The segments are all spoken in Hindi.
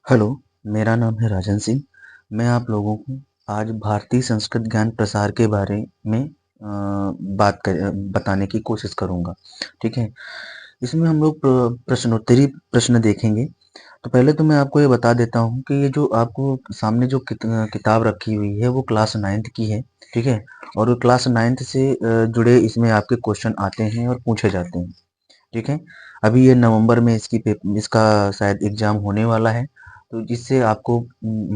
हेलो, मेरा नाम है राजन सिंह। मैं आप लोगों को आज भारतीय संस्कृत ज्ञान प्रसार के बारे में बताने की कोशिश करूँगा, ठीक है? इसमें हम लोग प्रश्नोत्तरी प्रश्न देखेंगे। तो पहले तो मैं आपको ये बता देता हूँ कि ये जो आपको सामने जो किताब रखी हुई है वो क्लास 9th की है, ठीक है? और वो क्लास 9th से जुड़े इसमें आपके क्वेश्चन आते हैं और पूछे जाते हैं। ठीक है। अभी ये नवंबर में इसका शायद एग्जाम होने वाला है, तो जिससे आपको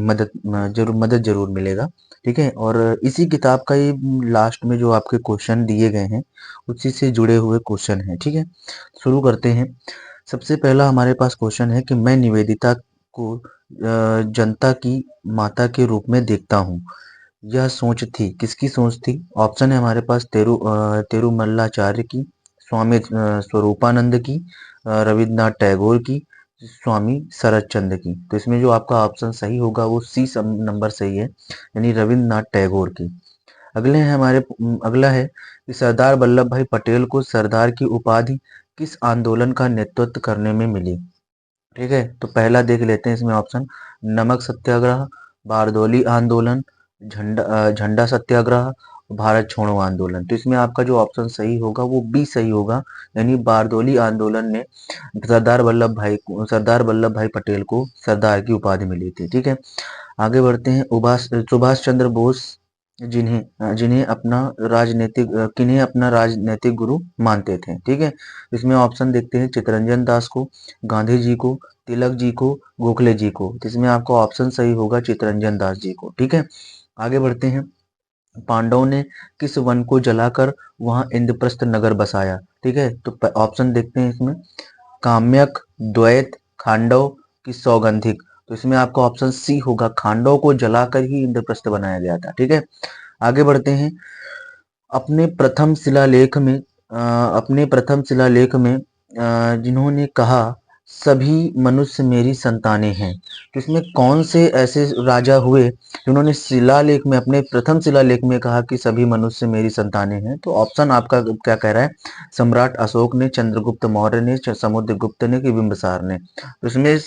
मदद जरूर मिलेगा। ठीक है। और इसी किताब का ये लास्ट में जो आपके क्वेश्चन दिए गए हैं उसी से जुड़े हुए क्वेश्चन हैं। ठीक है। शुरू करते हैं। सबसे पहला हमारे पास क्वेश्चन है कि मैं निवेदिता को जनता की माता के रूप में देखता हूँ। यह सोच थी, किसकी सोच थी? ऑप्शन है हमारे पास तिरुमल्लाचार्य की, स्वामी स्वरूपानंद की, रविन्द्रनाथ टैगोर की, स्वामी शरद चंद्र की। तो इसमें जो आपका ऑप्शन सही होगा वो सी नंबर सही है, यानी रविन्द्रनाथ टैगोर की। अगला है कि सरदार वल्लभ भाई पटेल को सरदार की उपाधि किस आंदोलन का नेतृत्व करने में मिली? ठीक है। तो पहला देख लेते हैं इसमें ऑप्शन। नमक सत्याग्रह, बारदौली आंदोलन, झंडा सत्याग्रह, भारत छोड़ो आंदोलन। तो इसमें आपका जो ऑप्शन सही होगा वो बी सही होगा, यानी बारदौली आंदोलन में सरदार वल्लभ भाई पटेल को सरदार की उपाधि मिली थी। ठीक है। आगे बढ़ते हैं। सुभाष चंद्र बोस किन्हें अपना राजनीतिक गुरु मानते थे? ठीक है। इसमें ऑप्शन देखते हैं। चित्तरंजन दास को, गांधी जी को, तिलक जी को, गोखले जी को। तो इसमें आपका ऑप्शन सही होगा चित्तरंजन दास जी को। ठीक है। आगे बढ़ते हैं। पांडवों ने किस वन को जलाकर वहां इंद्रप्रस्थ नगर बसाया? ठीक है। तो ऑप्शन देखते हैं इसमें। काम्यक, द्वैत, खांडव की सौगंधिक। तो इसमें आपका ऑप्शन सी होगा, खांडव को जलाकर ही इंद्रप्रस्थ बनाया गया था। ठीक है। आगे बढ़ते हैं। अपने प्रथम शिलालेख में जिन्होंने कहा सभी मनुष्य मेरी संतानें हैं, तो इसमें कौन से ऐसे राजा हुए जिन्होंने शिलालेख में, अपने प्रथम शिलालेख में कहा कि सभी मनुष्य मेरी संतानें हैं? तो ऑप्शन आपका क्या कह रहा है? सम्राट अशोक ने, चंद्रगुप्त मौर्य ने, समुद्रगुप्त ने, कि बिंबिसार ने? तो इसमें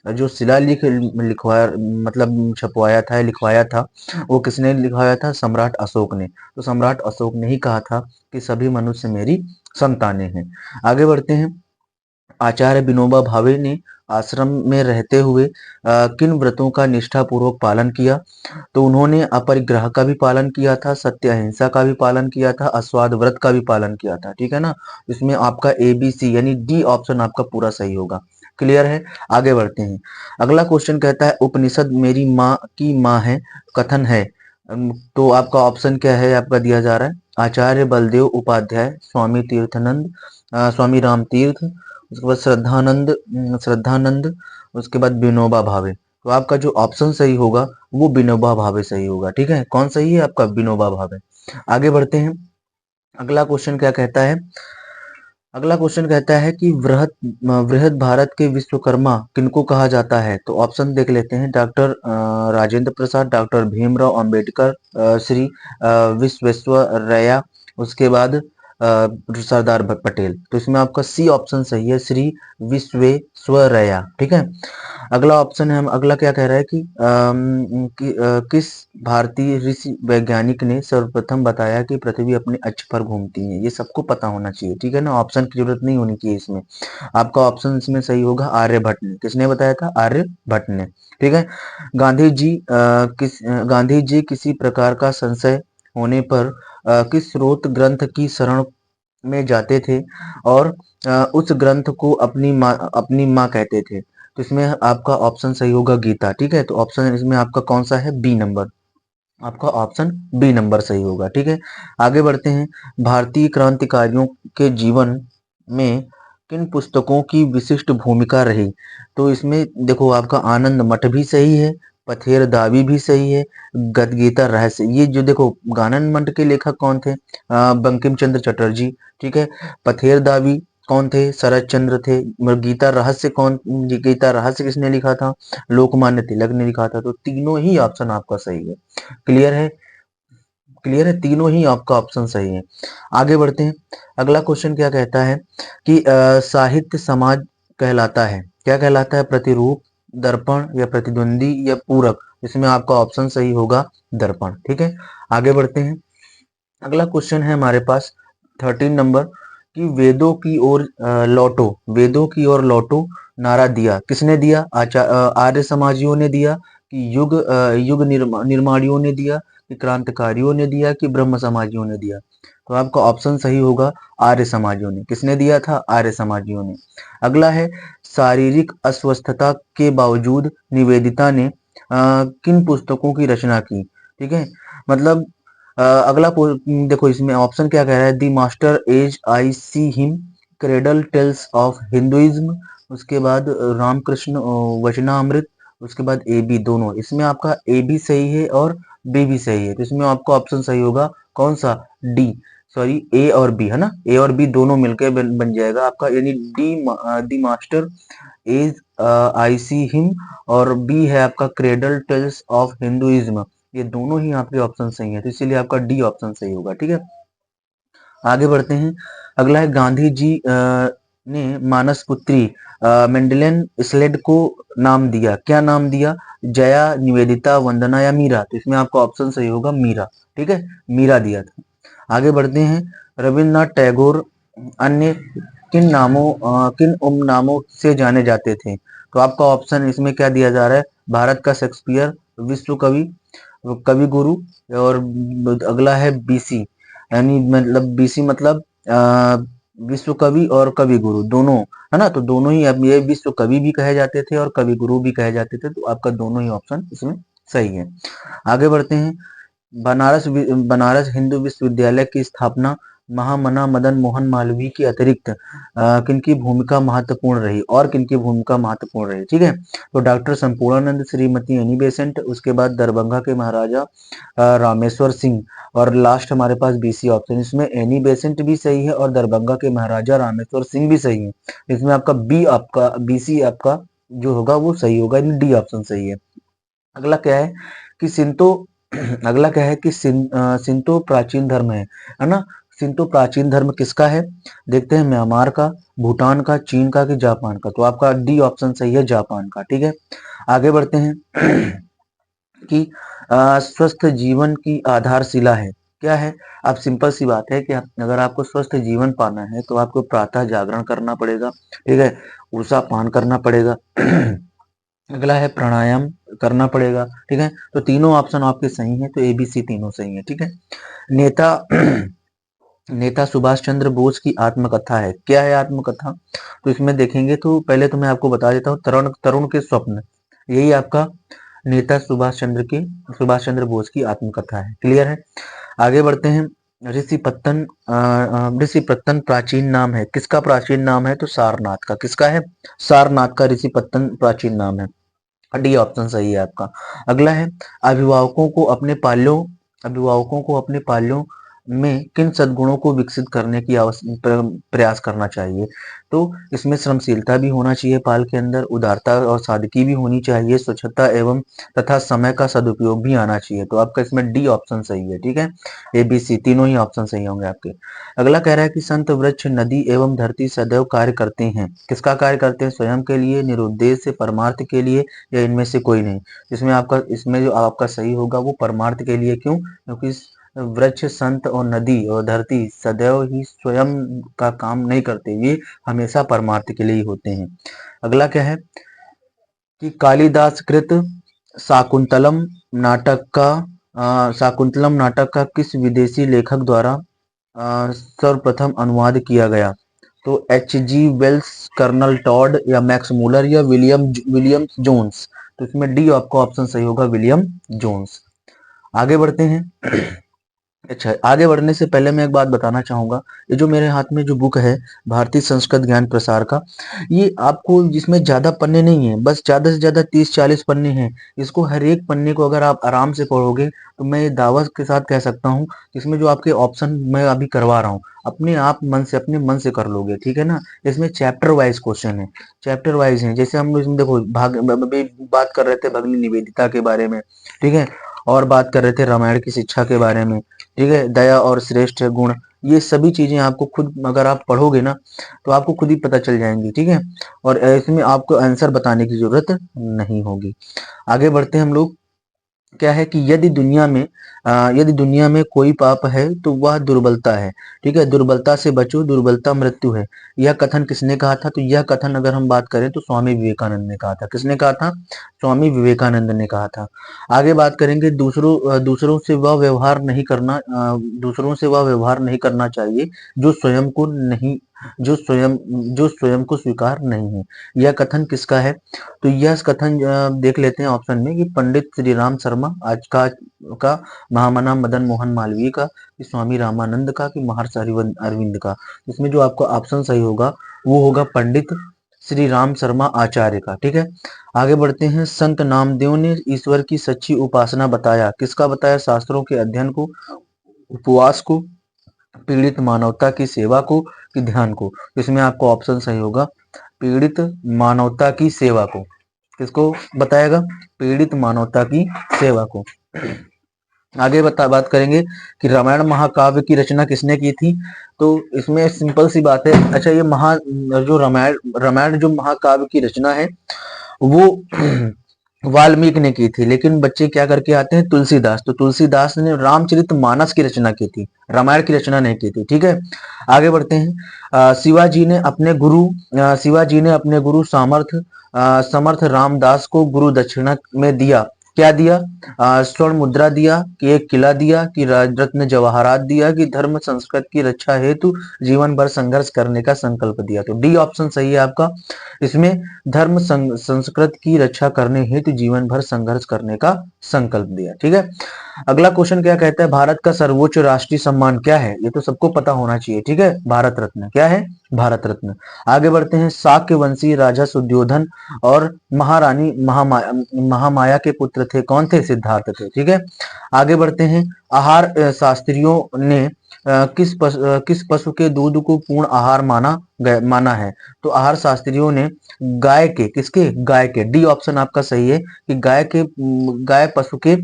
जो शिलालेख लिखवाया, मतलब छपवाया था या लिखवाया था, वो किसने लिखवाया था? सम्राट अशोक ने। तो सम्राट अशोक ने ही कहा था कि सभी मनुष्य मेरी संतानें हैं। आगे बढ़ते हैं। आचार्य विनोबा भावे ने आश्रम में रहते हुए किन व्रतों का निष्ठापूर्वक पालन किया? तो उन्होंने अपरिग्रह का भी पालन किया था, सत्य अहिंसा का भी पालन किया था, अस्वाद व्रत का भी पालन किया था। ठीक है ना? इसमें आपका ए बी सी यानी डी ऑप्शन आपका पूरा सही होगा। क्लियर है? आगे बढ़ते हैं। अगला क्वेश्चन कहता है उपनिषद मेरी माँ की माँ है कथन है। तो आपका ऑप्शन क्या है? आपका दिया जा रहा है। आचार्य बलदेव उपाध्याय, स्वामी तीर्थानंद, स्वामी राम तीर्थ, उसके बाद श्रद्धानंद, उसके बाद विनोबा भावे। तो आपका जो ऑप्शन सही होगा वो विनोबा भावे सही होगा। ठीक है। कौन सही है आपका? विनोबा भावे। आगे बढ़ते हैं। अगला क्वेश्चन क्या कहता है? अगला क्वेश्चन कहता है कि वृहद भारत के विश्वकर्मा किनको कहा जाता है? तो ऑप्शन देख लेते हैं। डॉक्टर राजेंद्र प्रसाद, डॉक्टर भीमराव अंबेडकर, श्री विश्वेश्वरैया, उसके बाद सरदार पटेल। तो इसमें आपका सी ऑप्शन सही है, श्री विश्वेश्वरैया। ठीक है। अगला ऑप्शन है, हम अगला क्या कह रहा है कि किस भारतीय ऋषि वैज्ञानिक ने सर्वप्रथम बताया कि पृथ्वी अपने अक्ष पर घूमती है? ये सबको पता होना चाहिए। ठीक है ना? ऑप्शन की जरूरत नहीं होनी चाहिए इसमें। आपका ऑप्शन इसमें सही होगा आर्यभट्ट ने। किसने बताया था? आर्यभट्ट ने। ठीक है। गांधी जी किसी प्रकार का संशय होने पर किस स्रोत ग्रंथ की शरण में जाते थे और उस ग्रंथ को अपनी माँ कहते थे? तो इसमें आपका ऑप्शन सही होगा गीता। ठीक है। तो ऑप्शन इसमें आपका कौन सा है? B number. आपका ऑप्शन बी नंबर सही होगा। ठीक है। आगे बढ़ते हैं। भारतीय क्रांतिकारियों के जीवन में किन पुस्तकों की विशिष्ट भूमिका रही? तो इसमें देखो, आपका आनंद मठ भी सही है, पथेर दावी भी सही है, गदगीता रहस्य। ये जो देखो, आनंद मठ के लेखक कौन थे? बंकिम चंद्र चटर्जी। ठीक है। पथेर दावी कौन थे? शरद चंद्र थे। गीता रहस्य किसने लिखा था? लोकमान्य तिलक ने लिखा था। तो तीनों ही ऑप्शन आपका सही है। क्लियर है? क्लियर है? तीनों ही आपका ऑप्शन सही है। आगे बढ़ते हैं। अगला क्वेश्चन क्या कहता है कि साहित्य समाज कहलाता है? क्या कहलाता है? प्रतिरूप, दर्पण या प्रतिद्वंदी या पूरक। इसमें आपका ऑप्शन सही होगा दर्पण। ठीक है, आगे बढ़ते हैं। अगला क्वेश्चन है हमारे पास 13 नंबर कि वेदों की ओर लौटो, वेदों की ओर लौटो नारा दिया किसने दिया? आर्य समाजियों ने दिया कि युग निर्माणियों ने दिया कि क्रांतिकारियों ने दिया कि ब्रह्म समाजियों ने दिया? तो आपका ऑप्शन सही होगा आर्य समाजियों ने। किसने दिया था? आर्य समाजियों ने। अगला है शारीरिक अस्वस्थता के बावजूद निवेदिता ने किन पुस्तकों की रचना की? ठीक है, मतलब देखो इसमें ऑप्शन क्या कह रहा है? The master as I see him, cradle tales of Hinduism, उसके बाद रामकृष्ण वचनामृत, उसके बाद ए बी दोनों। इसमें आपका ए भी सही है और बी भी सही है, तो इसमें आपका ऑप्शन सही होगा कौन सा? डी, सॉरी ए और बी है ना, ए और बी दोनों मिलकर बन जाएगा आपका, यानी D master as I see him और बी है आपका क्रेडल टेल्स ऑफ हिंदुइज्म। ये दोनों ही आपके ऑप्शन सही है, तो इसीलिए आपका डी ऑप्शन सही होगा। ठीक है, आगे बढ़ते हैं। अगला है गांधी जी ने मानस पुत्री मेंडेलियन स्लेड को नाम दिया, क्या नाम दिया? जया, निवेदिता, वंदना या मीरा? तो इसमें आपका ऑप्शन सही होगा मीरा। ठीक है, मीरा दिया था। आगे बढ़ते हैं। रविन्द्रनाथ टैगोर अन्य किन उपनामों से जाने जाते थे? तो आपका ऑप्शन इसमें क्या दिया जा रहा है? भारत का शेक्सपियर, विश्व कवि, कवि गुरु, और अगला है बीसी, यानी मतलब बीसी मतलब विश्व कवि और कवि गुरु दोनों, है ना? तो दोनों ही, अब ये विश्व कवि भी कहे जाते थे और कवि गुरु भी कहे जाते थे, तो आपका दोनों ही ऑप्शन इसमें सही है। आगे बढ़ते हैं। बनारस हिंदू विश्वविद्यालय की स्थापना महामना मदन मोहन मालवीय के अतिरिक्त किनकी भूमिका महत्वपूर्ण रही, और किनकी भूमिका महत्वपूर्ण रही? ठीक है, तो doctor Sampurnanand, Shrimati Annie Besant, उसके बाद दरभंगा के महाराजा रामेश्वर सिंह, और लास्ट हमारे पास बीसी ऑप्शन। इसमें एनी बेसेंट भी सही है और दरभंगा के महाराजा रामेश्वर सिंह भी सही है। इसमें आपका बी, आपका बीसी आपका जो होगा वो सही होगा, यानी डी ऑप्शन सही है। अगला क्या है कि सिंतो अगला क्या है कि सिंतो प्राचीन धर्म है ना? सिंतो प्राचीन धर्म किसका है? देखते हैं, म्यांमार का, भूटान का, चीन का कि जापान का? तो आपका डी ऑप्शन सही है, जापान का। ठीक है, आगे बढ़ते हैं कि स्वस्थ जीवन की आधारशिला है, क्या है? अब सिंपल सी बात है कि अगर आपको स्वस्थ जीवन पाना है तो आपको प्रातः जागरण करना पड़ेगा। ठीक है, उषा पान करना पड़ेगा अगला है प्राणायाम करना पड़ेगा। ठीक है, तो तीनों ऑप्शन आपके सही हैं, तो ए बी सी तीनों सही है। ठीक है, नेता नेता सुभाष चंद्र बोस की आत्मकथा है, क्या है आत्मकथा? तो इसमें देखेंगे तो पहले तो मैं आपको बता देता हूँ, तरुण तरुण के स्वप्न, यही आपका नेता सुभाष चंद्र बोस की आत्मकथा है। क्लियर है, आगे बढ़ते हैं। ऋषि पत्तन प्राचीन नाम है, किसका प्राचीन नाम है? तो सारनाथ का। किसका है? सारनाथ का ऋषि पत्तन प्राचीन नाम है। डी ऑप्शन सही है आपका। अगला है अभिभावकों को अपने पाल्यों अभिभावकों को अपने पाल्यों में किन सद्गुणों को विकसित करने की प्रयास करना चाहिए? तो इसमें श्रमशीलता भी होना चाहिए पाल के अंदर, उदारता और सादगी भी होनी चाहिए, स्वच्छता एवं तथा समय का सदुपयोग भी आना चाहिए। तो आपका इसमें डी ऑप्शन सही है। ठीक है, ए बी सी तीनों ही ऑप्शन सही होंगे आपके। अगला कह रहा है कि संत वृक्ष नदी एवं धरती सदैव कार्य करते हैं, किसका कार्य करते हैं? स्वयं के लिए, निरुद्देश्य, परमार्थ के लिए, या इनमें से कोई नहीं? इसमें जो आपका सही होगा वो परमार्थ के लिए। क्यों? क्योंकि वृक्ष, संत और नदी और धरती सदैव ही स्वयं का काम नहीं करते, ये हमेशा परमार्थ के लिए ही होते हैं। अगला क्या है कि कालिदास कृत शाकुंतलम शाकुंतलम नाटक का किस विदेशी लेखक द्वारा सर्वप्रथम अनुवाद किया गया? तो H G Wells, Colonel Tod, या मैक्स मूलर, या विलियम जोन्स? तो इसमें डी आपका ऑप्शन सही होगा, विलियम जोन्स। आगे बढ़ते हैं। अच्छा, आगे बढ़ने से पहले मैं एक बात बताना चाहूंगा, ये जो मेरे हाथ में जो बुक है भारतीय संस्कृत ज्ञान प्रसार का, ये आपको जिसमें ज्यादा पन्ने नहीं है, बस ज्यादा से ज्यादा 30-40 पन्ने हैं। इसको हर एक पन्ने को अगर आप आराम से पढ़ोगे तो मैं ये दावा के साथ कह सकता हूँ, इसमें जो आपके ऑप्शन मैं अभी करवा रहा हूँ अपने आप अपने मन से कर लोगे। ठीक है ना, इसमें चैप्टर वाइज क्वेश्चन है, चैप्टर वाइज है। जैसे हम लोग इसमें देखो अभी बात कर रहे थे भगिनी निवेदिता के बारे में, ठीक है, और बात कर रहे थे रामायण की शिक्षा के बारे में, ठीक है, दया और श्रेष्ठ गुण, ये सभी चीजें आपको खुद अगर आप पढ़ोगे ना तो आपको खुद ही पता चल जाएंगी, ठीक है। और इसमें आपको आंसर बताने की जरूरत नहीं होगी। आगे बढ़ते हैं हम लोग। क्या है कि यदि दुनिया में कोई पाप है तो वह दुर्बलता है, ठीक है। दुर्बलता से बचो, दुर्बलता मृत्यु है। यह कथन किसने कहा था? तो यह कथन अगर हम बात करें तो स्वामी विवेकानंद ने कहा था। किसने कहा था? स्वामी विवेकानंद ने कहा था। आगे बात करेंगे, दूसरों से वह व्यवहार नहीं करना, दूसरों से वह व्यवहार नहीं करना चाहिए जो स्वयं को नहीं जो स्वयं को स्वीकार नहीं है। यह कथन किसका है? तो यह कथन देख लेते हैं ऑप्शन में कि पंडित श्री राम शर्मा आज का महामना मदन मोहन मालवीय का, कि स्वामी रामानंद का, कि महर्षि अरविंद का। इसमें जो आपका ऑप्शन सही होगा वो होगा पंडित श्री राम शर्मा आचार्य का, ठीक है। आगे बढ़ते हैं। संत नामदेव ने ईश्वर की सच्ची उपासना बताया। किसका बताया? शास्त्रों के अध्ययन को, उपवास को, पीड़ित मानवता की सेवा को, कि ध्यान को। इसमें आपको ऑप्शन सही होगा पीड़ित मानवता की सेवा को। किसको बताएगा? पीड़ित मानवता की सेवा को। आगे बात करेंगे कि रामायण महाकाव्य की रचना किसने की थी? तो इसमें सिंपल सी बात है। अच्छा, ये जो रामायण जो महाकाव्य की रचना है वो वाल्मीकि ने की थी, लेकिन बच्चे क्या करके आते हैं? तुलसीदास। तो तुलसीदास ने रामचरितमानस की रचना की थी, रामायण की रचना नहीं की थी, ठीक है। आगे बढ़ते हैं। शिवाजी ने अपने गुरु समर्थ रामदास को गुरु दक्षिणा में दिया। क्या दिया? स्वर्ण मुद्रा दिया, कि एक किला दिया, कि राजरत्न जवाहरात दिया, कि धर्म संस्कृत की रक्षा हेतु जीवन भर संघर्ष करने का संकल्प दिया। तो डी ऑप्शन सही है आपका। इसमें धर्म संस्कृत की रक्षा करने हेतु जीवन भर संघर्ष करने का संकल्प दिया, ठीक है। अगला क्वेश्चन क्या कहता है? भारत का सर्वोच्च राष्ट्रीय सम्मान क्या है? ये तो सबको पता होना चाहिए, ठीक है। भारत रत्न। क्या है? भारत रत्न। आगे बढ़ते हैं। शाक्य वंशी राजा सुद्योधन और महारानी महामाया के पुत्र थे। कौन थे? सिद्धार्थ थे, ठीक है। आगे बढ़ते हैं। आहार शास्त्रियों ने किस पशु के दूध को पूर्ण आहार माना है? तो आहार शास्त्रियों ने गाय के, किसके? गाय के। डी ऑप्शन आपका सही है कि गाय पशु के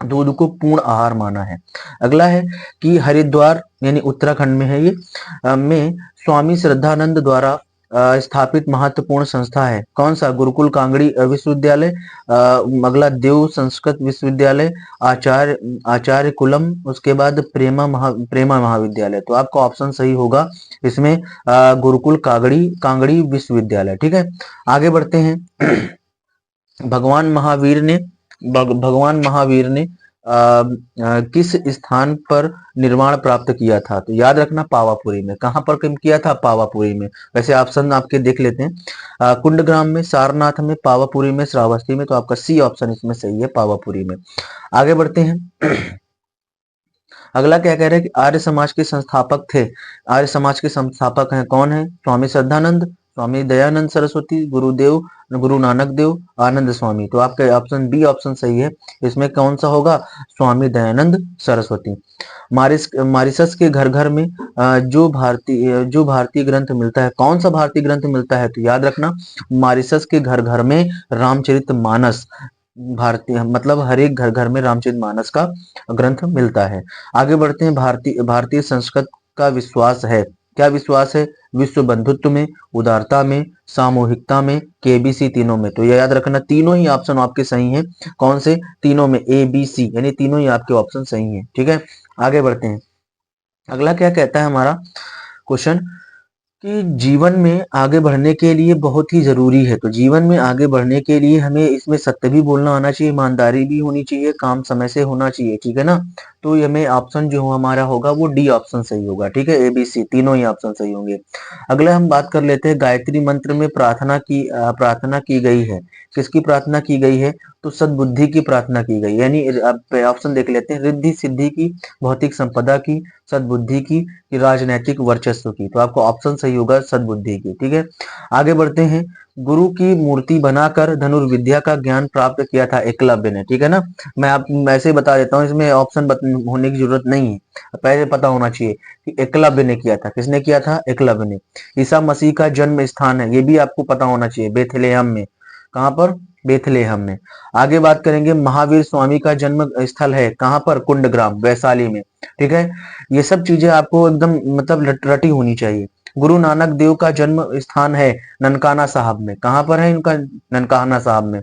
दूध को पूर्ण आहार माना है। अगला है कि हरिद्वार यानी उत्तराखंड में है ये, में स्वामी श्रद्धानंद द्वारा स्थापित महत्वपूर्ण संस्था है। कौन सा? गुरुकुल कांगड़ी विश्वविद्यालय, अगला देव संस्कृत विश्वविद्यालय, आचार्य कुलम, उसके बाद प्रेमा महाविद्यालय। तो आपका ऑप्शन सही होगा इसमें गुरुकुल कांगड़ी विश्वविद्यालय, ठीक है। आगे बढ़ते हैं। भगवान महावीर ने किस स्थान पर निर्माण प्राप्त किया था? तो याद रखना पावापुरी में। कहां पर किया था? पावापुरी में। वैसे ऑप्शन आपके देख लेते हैं। कुंडग्राम में, सारनाथ में, पावापुरी में, श्रावस्ती में। तो आपका सी ऑप्शन इसमें सही है, पावापुरी में। आगे बढ़ते हैं। अगला क्या कह रहे हैं कि आर्य समाज के संस्थापक थे। आर्य समाज के संस्थापक हैं कौन है? स्वामी श्रद्धानंद, स्वामी दयानंद सरस्वती, गुरु नानक देव, आनंद स्वामी। तो आपका ऑप्शन बी ऑप्शन सही है। इसमें कौन सा होगा? स्वामी दयानंद सरस्वती। मारिसस के घर घर में जो भारतीय ग्रंथ मिलता है, कौन सा भारतीय ग्रंथ मिलता है? तो याद रखना मारिसस के घर घर में रामचरितमानस, भारतीय मतलब हर एक घर घर में रामचरितमानस का ग्रंथ मिलता है। आगे बढ़ते हैं। भारतीय संस्कृत का विश्वास है। क्या विश्वास है? विश्व बंधुत्व में, उदारता में, सामूहिकता में, केबीसी तीनों में। तो ये याद रखना तीनों ही ऑप्शन आपके सही हैं। कौन से? तीनों में, ए बी सी यानी तीनों ही आपके ऑप्शन सही हैं, ठीक है। आगे बढ़ते हैं। अगला क्या कहता है हमारा क्वेश्चन कि जीवन में आगे बढ़ने के लिए बहुत ही जरूरी है। तो जीवन में आगे बढ़ने के लिए हमें इसमें सत्य भी बोलना आना चाहिए, ईमानदारी भी होनी चाहिए, काम समय से होना चाहिए, ठीक है ना। तो ये हमें ऑप्शन जो हमारा होगा वो डी ऑप्शन सही होगा, ठीक है। ए बी सी तीनों ही ऑप्शन सही होंगे। अगला हम बात कर लेते हैं। गायत्री मंत्र में प्रार्थना की गई है। किसकी प्रार्थना की गई है? तो सद्बुद्धि की प्रार्थना की गई, यानी ऑप्शन देख लेते हैं। रिद्धि सिद्धि की, भौतिक संपदा की, सद्बुद्धि की, कि राजनैतिक वर्चस्व की। तो आपको ऑप्शन सही होगा सद्बुद्धि की, ठीक है। आगे बढ़ते हैं। गुरु की मूर्ति बनाकर धनुर्विद्या का ज्ञान प्राप्त किया था एकलव्य ने, ठीक है ना। मैं आप ऐसे ही बता देता हूँ, इसमें ऑप्शन होने की जरूरत नहीं है, पहले पता होना चाहिए कि एकलव्य ने किया था। किसने किया था? एकलव्य ने। ईसा मसीह का जन्म स्थान है, ये भी आपको पता होना चाहिए, बेथलेहम में। कहां पर? बेथलेहम में। आगे बात करेंगे महावीर स्वामी का जन्म स्थल है कहाँ पर, कुंडग्राम वैशाली में। ठीक है, ये सब चीजें आपको एकदम मतलब रटी होनी चाहिए। गुरु नानक देव का जन्म स्थान है ननकाना साहब में। कहाँ पर है इनका, ननकाना साहब में।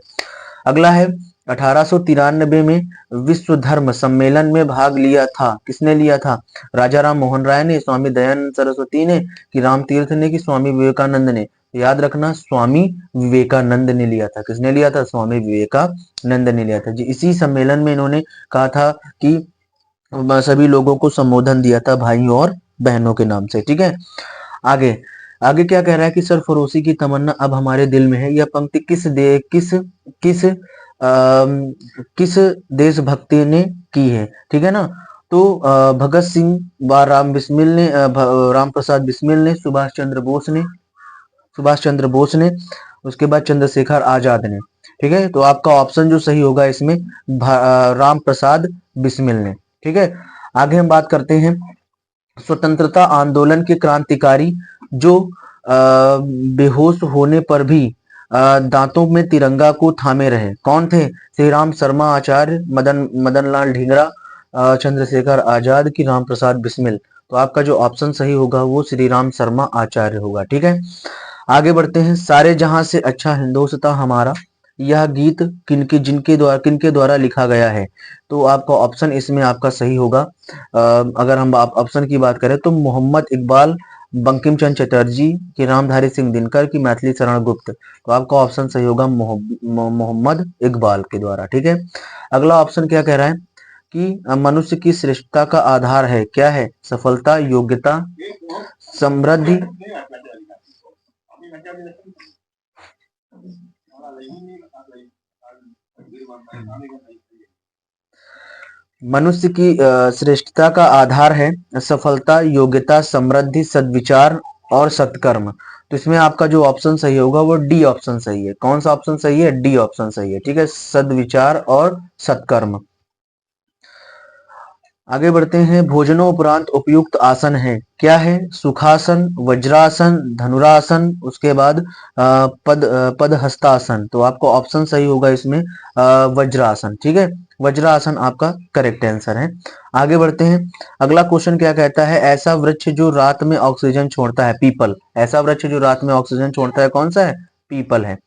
अगला है 1893 में विश्व धर्म सम्मेलन में भाग लिया था, किसने लिया था, राजा राम मोहन राय ने, स्वामी दयानंद सरस्वती ने, कि राम तीर्थ ने, कि स्वामी विवेकानंद ने। याद रखना स्वामी विवेकानंद ने लिया था। किसने लिया था, स्वामी विवेकानंद ने लिया था जी। इसी सम्मेलन में इन्होंने कहा था कि सभी लोगों को संबोधन दिया था भाइयों और बहनों के नाम से। ठीक है, आगे आगे क्या कह रहा है कि सरफरोशी की तमन्ना अब हमारे दिल में है। यह पंक्ति किस किस देशभक्ति ने की है, ठीक है ना। तो भगत सिंह व राम बिस्मिल ने, राम प्रसाद बिस्मिल ने, सुभाष चंद्र बोस ने, उसके बाद चंद्रशेखर आजाद ने। ठीक है, तो आपका ऑप्शन जो सही होगा इसमें राम प्रसाद बिस्मिल ने। ठीक है, आगे हम बात करते हैं स्वतंत्रता आंदोलन के क्रांतिकारी जो बेहोश होने पर भी दांतों में तिरंगा को थामे रहे, कौन थे, श्री राम शर्मा आचार्य, मदन लाल ढींगरा, चंद्रशेखर आजाद की राम प्रसाद बिस्मिल। तो आपका जो ऑप्शन सही होगा वो श्री राम शर्मा आचार्य होगा। ठीक है, आगे बढ़ते हैं। सारे जहां से अच्छा हिंदोस्तां हमारा, यह गीत किनके द्वारा लिखा गया है। तो आपका ऑप्शन इसमें आपका सही होगा। अगर हम ऑप्शन की बात करें तो मोहम्मद इकबाल, बंकिम चंद्र चटर्जी, की रामधारी सिंह दिनकर, की मैथिली शरण गुप्त। तो आपका ऑप्शन सही होगा मोहम्मद इकबाल के द्वारा। ठीक है, अगला ऑप्शन क्या कह रहा है कि मनुष्य की श्रेष्ठता का आधार है, क्या है, सफलता, योग्यता, समृद्धि। मनुष्य की श्रेष्ठता का आधार है सफलता, योग्यता, समृद्धि, सद्विचार और सत्कर्म। तो इसमें आपका जो ऑप्शन सही होगा वो डी ऑप्शन सही है। कौन सा ऑप्शन सही है, डी ऑप्शन सही है। ठीक है, सद्विचार और सत्कर्म। आगे बढ़ते हैं। भोजनोपरांत उपयुक्त आसन है, क्या है, सुखासन, वज्रासन, धनुरासन, उसके बाद पदहस्तासन। तो आपका ऑप्शन सही होगा इसमें वज्रासन। ठीक है, वज्रासन आपका करेक्ट आंसर है। आगे बढ़ते हैं। अगला क्वेश्चन क्या कहता है, ऐसा वृक्ष जो रात में ऑक्सीजन छोड़ता है, पीपल। ऐसा वृक्ष जो रात में ऑक्सीजन छोड़ता है कौन सा है, पीपल है।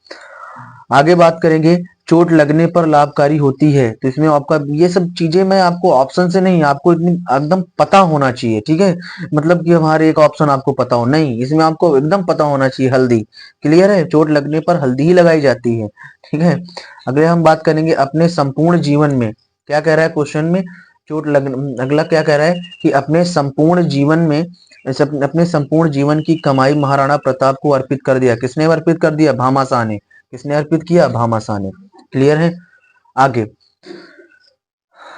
आगे बात करेंगे, चोट लगने पर लाभकारी होती है। तो इसमें आपका ये सब चीजें मैं आपको ऑप्शन से नहीं, आपको इतनी एकदम पता होना चाहिए। ठीक है, मतलब कि हमारे एक ऑप्शन आपको पता हो नहीं, इसमें आपको एकदम पता होना चाहिए। हल्दी, क्लियर है, चोट लगने पर हल्दी ही लगाई जाती है। ठीक है, अगले हम बात करेंगे अपने संपूर्ण जीवन में, क्या कह रहा है क्वेश्चन में, अगला क्या कह रहा है कि अपने संपूर्ण जीवन में, अपने संपूर्ण जीवन की कमाई महाराणा प्रताप को अर्पित कर दिया। किसने अर्पित कर दिया, भामाशाह ने। किसने अर्पित किया, भामाशाह ने। क्लियर है। आगे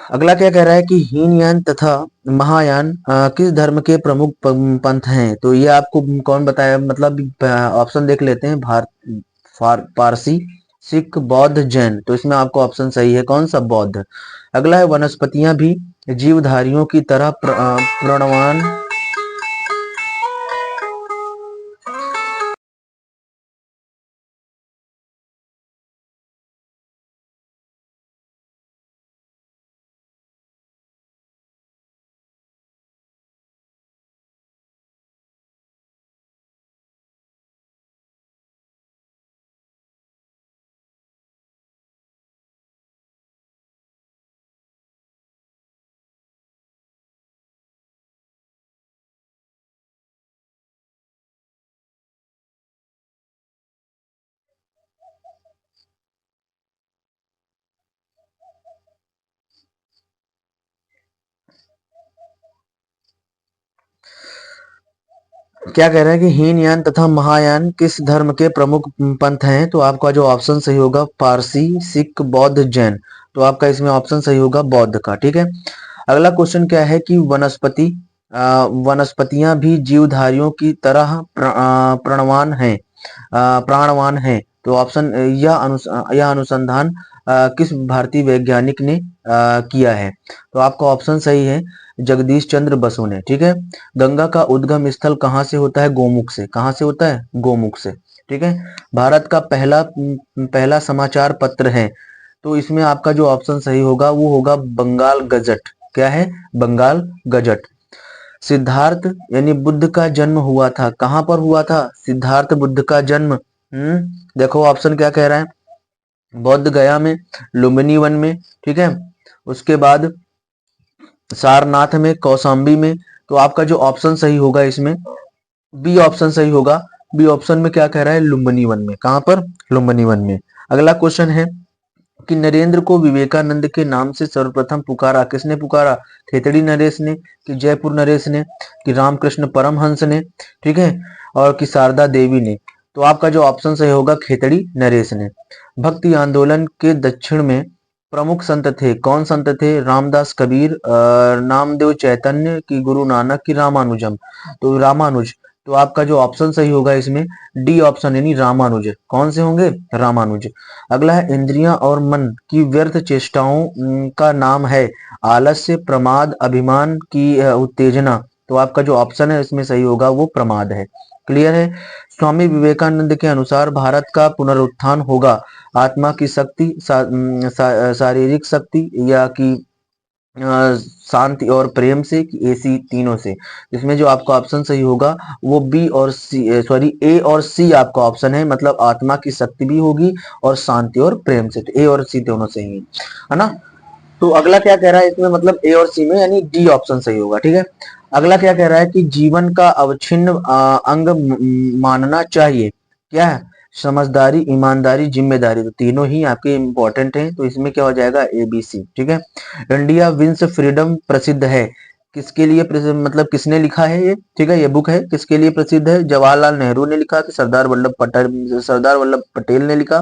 अगला क्या कह रहा है कि हीनयान तथा महायान किस धर्म के प्रमुख पंथ हैं। तो ये आपको कौन बताया, मतलब ऑप्शन देख लेते हैं। पारसी, सिख, बौद्ध, जैन। तो इसमें आपको ऑप्शन सही है कौन सा, बौद्ध। अगला है वनस्पतियां भी जीवधारियों की तरह प्रणवान। क्या कह रहा है कि हीनयान तथा महायान किस धर्म के प्रमुख पंथ हैं। तो आपका जो ऑप्शन सही होगा पारसी, सिख, बौद्ध, जैन। तो आपका इसमें ऑप्शन सही होगा बौद्ध का। ठीक है, अगला क्वेश्चन क्या है कि वनस्पतियां भी जीवधारियों की तरह प्राणवान हैं। तो ऑप्शन यह अनुसंधान किस भारतीय वैज्ञानिक ने किया है। तो आपका ऑप्शन सही है जगदीश चंद्र बसु ने। ठीक है, गंगा का उद्गम स्थल कहाँ से होता है, गोमुख से। कहाँ से होता है, गोमुख से। ठीक है। भारत का पहला समाचार पत्र है, तो इसमें आपका जो ऑप्शन सही होगा वो होगा बंगाल गजट। क्या है? बंगाल गजट। सिद्धार्थ यानी बुद्ध का जन्म हुआ था, कहां पर हुआ था? सिद्धार्थ बुद्ध का जन्म, देखो ऑप्शन क्या कह रहा है, बौद्ध गया में, लुम्बिनी वन में, ठीक है, उसके बाद सारनाथ में, कौशाम्बी में। तो आपका जो ऑप्शन सही होगा इसमें बी ऑप्शन सही होगा। बी ऑप्शन में क्या कह रहा है? लुम्बिनी वन में। कहां पर? लुम्बिनी वन में। अगला क्वेश्चन है कि नरेंद्र को विवेकानंद के नाम से सर्वप्रथम पुकारा किसने? पुकारा खेतड़ी नरेश ने, कि जयपुर नरेश ने, कि रामकृष्ण परमहंस ने, ठीक है, और कि शारदा देवी ने। तो आपका जो ऑप्शन सही होगा खेतड़ी नरेश ने। भक्ति आंदोलन के दक्षिण में प्रमुख संत थे, कौन संत थे? रामदास कबीर, नामदेव चैतन्य, की गुरु नानक, की रामानुजम। तो रामानुज। तो आपका जो ऑप्शन सही होगा इसमें डी ऑप्शन यानी रामानुज। कौन से होंगे? रामानुज। अगला है इंद्रियां और मन की व्यर्थ चेष्टाओं का नाम है आलस्य, प्रमाद, अभिमान की उत्तेजना। तो आपका जो ऑप्शन है इसमें सही होगा वो प्रमाद है। क्लियर है? स्वामी विवेकानंद के अनुसार भारत का पुनरुत्थान होगा आत्मा की शक्ति, शारीरिक शक्ति, या कि शांति और प्रेम से, कि एसी तीनों से। इसमें जो आपका ऑप्शन सही होगा वो बी और सी, सॉरी ए और सी आपका ऑप्शन है, मतलब आत्मा की शक्ति भी होगी और शांति और प्रेम से। तो ए और सी दोनों सही है ना। तो अगला क्या कह रहा है इसमें, मतलब ए और सी में, यानी डी ऑप्शन सही होगा। ठीक है। अगला क्या कह रहा है कि जीवन का अवच्छिन्न अंग मानना चाहिए। क्या है? समझदारी, ईमानदारी, जिम्मेदारी। तो तीनों ही आपके इंपॉर्टेंट हैं, तो इसमें क्या हो जाएगा? A B C. ठीक है। इंडिया विंस फ्रीडम प्रसिद्ध है किसके लिए? मतलब किसने लिखा है ये? ठीक है, ये बुक है किसके लिए प्रसिद्ध है? जवाहरलाल नेहरू ने लिखा, कि सरदार वल्लभ पटेल ने लिखा,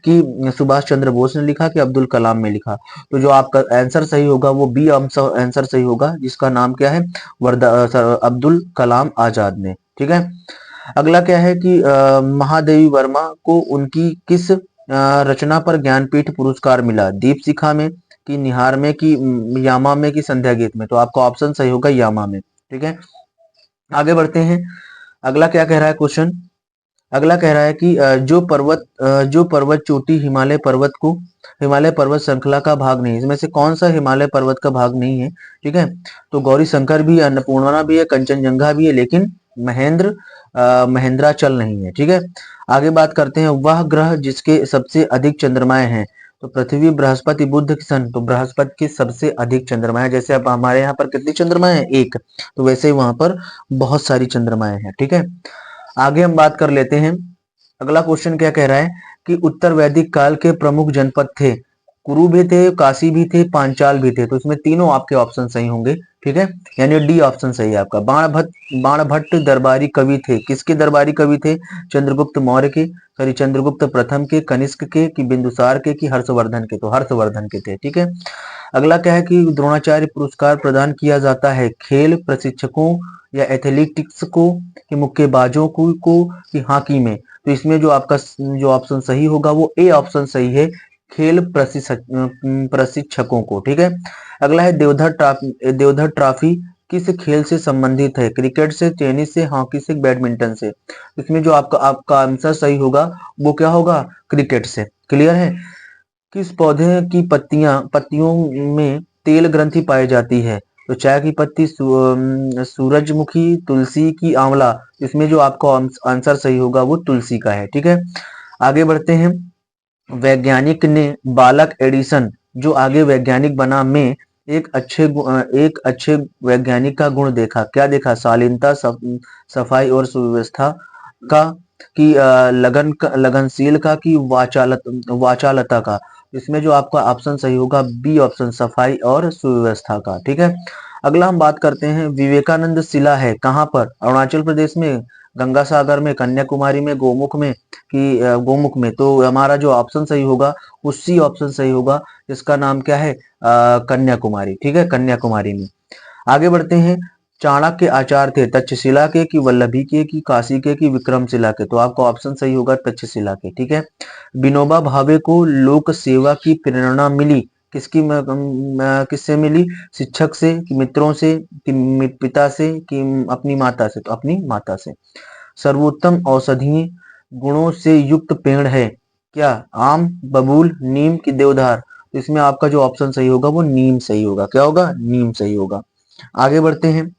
कि सुभाष चंद्र बोस ने लिखा, कि अब्दुल कलाम ने लिखा। तो जो आपका आंसर सही होगा वो बी आंसर सही होगा, जिसका नाम क्या है? अब्दुल कलाम आजाद ने। ठीक है। अगला क्या है कि महादेवी वर्मा को उनकी किस रचना पर ज्ञानपीठ पुरस्कार मिला? दीप शिखा में, कि निहार में, कि यामा में, कि संध्या गीत में। तो आपका ऑप्शन सही होगा यामा में। ठीक है। आगे बढ़ते हैं। अगला क्या कह रहा है क्वेश्चन? अगला कह रहा है कि जो पर्वत चोटी हिमालय पर्वत श्रृंखला का भाग नहीं, इसमें से कौन सा हिमालय पर्वत का भाग नहीं है? ठीक है। तो गौरी शंकर भी है, अन्नपूर्णा भी है, कंचनजंगा भी है, लेकिन महेंद्राचल नहीं है। ठीक है। आगे बात करते हैं, वह ग्रह जिसके सबसे अधिक चंद्रमाएं हैं। तो पृथ्वी, बृहस्पति, बुध, सन। तो बृहस्पति की सबसे अधिक चंद्रमाएं, जैसे अब हमारे यहाँ पर कितनी चंद्रमाएं हैं? एक। तो वैसे ही वहां पर बहुत सारी चंद्रमाएं हैं। ठीक है। आगे हम बात कर लेते हैं। अगला क्वेश्चन क्या कह रहा है कि उत्तर वैदिक काल के प्रमुख जनपद थे, कुरु भी थे, काशी भी थे, पांचाल भी थे। तो इसमें तीनों आपके ऑप्शन सही होंगे। ठीक है, यानी डी ऑप्शन सही है आपका। बाणभट्ट दरबारी कवि थे, किसके दरबारी कवि थे? चंद्रगुप्त मौर्य के, सॉरी चंद्रगुप्त प्रथम के, कनिष्क के, कि बिंदुसार के, कि हर्षवर्धन के। तो हर्षवर्धन के थे। ठीक है। अगला क्या है कि द्रोणाचार्य पुरस्कार प्रदान किया जाता है खेल प्रशिक्षकों या एथलेटिक्स को, कि मुक्केबाजों को, कि हॉकी में। तो इसमें जो आपका जो ऑप्शन सही होगा वो ए ऑप्शन सही है, खेल प्रशिक्षकों को। ठीक है। अगला है देवधर ट्रॉफी किस खेल से संबंधित है? क्रिकेट से, टेनिस से, हॉकी से, बैडमिंटन से। इसमें जो आपका आंसर सही होगा वो क्या होगा? क्रिकेट से। क्लियर है? किस पौधे की पत्तियों में तेल ग्रंथि पाई जाती है? तो चाय की पत्ती, सूरजमुखी, तुलसी, की आंवला। इसमें जो आपका आंसर सही होगा वो तुलसी का है। ठीक है। आगे बढ़ते हैं। वैज्ञानिक ने बालक एडिसन जो आगे वैज्ञानिक बना में एक अच्छे वैज्ञानिक का गुण देखा। क्या देखा? शालीनता, सफाई और सुव्यवस्था का, कि लगनशील का, कि वाचालता का। इसमें जो आपका ऑप्शन सही होगा बी ऑप्शन, सफाई और सुव्यवस्था का। ठीक है। अगला हम बात करते हैं, विवेकानंद शिला है कहाँ पर? अरुणाचल प्रदेश में, गंगा सागर में, कन्याकुमारी में, गोमुख में, कि गोमुख में। तो हमारा जो ऑप्शन सही होगा उसी ऑप्शन सही होगा, जिसका नाम क्या है? कन्याकुमारी। ठीक है, कन्याकुमारी में। आगे बढ़ते हैं। चाणक्य आचार्य थे तक्षशिला के, कि वल्लभी के, कि काशी के, कि विक्रमशिला के। तो आपका ऑप्शन सही होगा तक्षशिला के। ठीक है। विनोबा भावे को लोक सेवा की प्रेरणा मिली किससे मिली? शिक्षक से, कि मित्रों से, कि पिता से, कि अपनी माता से। तो अपनी माता से। सर्वोत्तम औषधि गुणों से युक्त पेड़ है? क्या? आम, बबूल, नीम की देवदार? तो इसमें आपका जो ऑप्शन सही होगा वो नीम सही होगा। क्या होगा? नीम सही होगा। आगे बढ़ते हैं।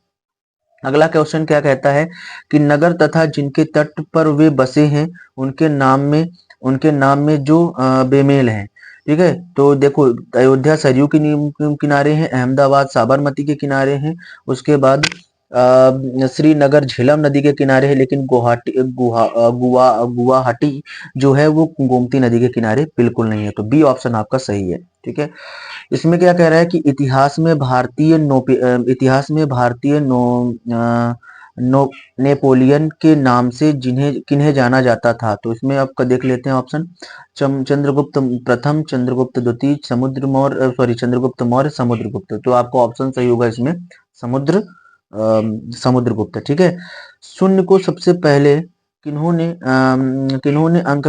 अगला क्वेश्चन क्या कहता है कि नगर तथा जिनके तट पर वे बसे हैं उनके नाम में जो बेमेल है। ठीक है, तो देखो, अयोध्या सरयू के किनारे है, अहमदाबाद साबरमती के किनारे है, उसके बाद श्रीनगर झेलम नदी के किनारे है, लेकिन गुवाहाटी जो है वो गोमती नदी के किनारे बिल्कुल नहीं है। तो बी ऑप्शन आपका सही है। ठीक है, इसमें क्या कह रहा है कि इतिहास में भारतीय नेपोलियन के नाम से जिन्हें किन्हें जाना जाता था? तो इसमें आपका देख लेते हैं ऑप्शन। चंद्रगुप्त प्रथम, चंद्रगुप्त द्वितीय, चंद्रगुप्त मौर्य, समुद्रगुप्त। तो आपका ऑप्शन सही होगा इसमें समुद्रगुप्त। ठीक है, शून्य को सबसे पहले जिन्होंने अंक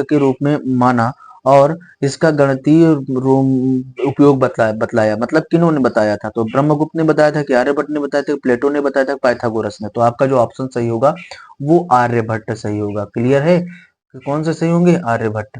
के रूप में माना और इसका गणितीय उपयोग बतलाया, मतलब किन्होंने बताया था? तो ब्रह्मगुप्त ने बताया था, कि आर्यभट्ट ने बताया था, प्लेटो ने बताया था, पाइथागोरस ने? तो आपका जो ऑप्शन सही होगा वो आर्यभट्ट सही होगा। क्लियर है कि कौन से सही होंगे? आर्यभट्ट।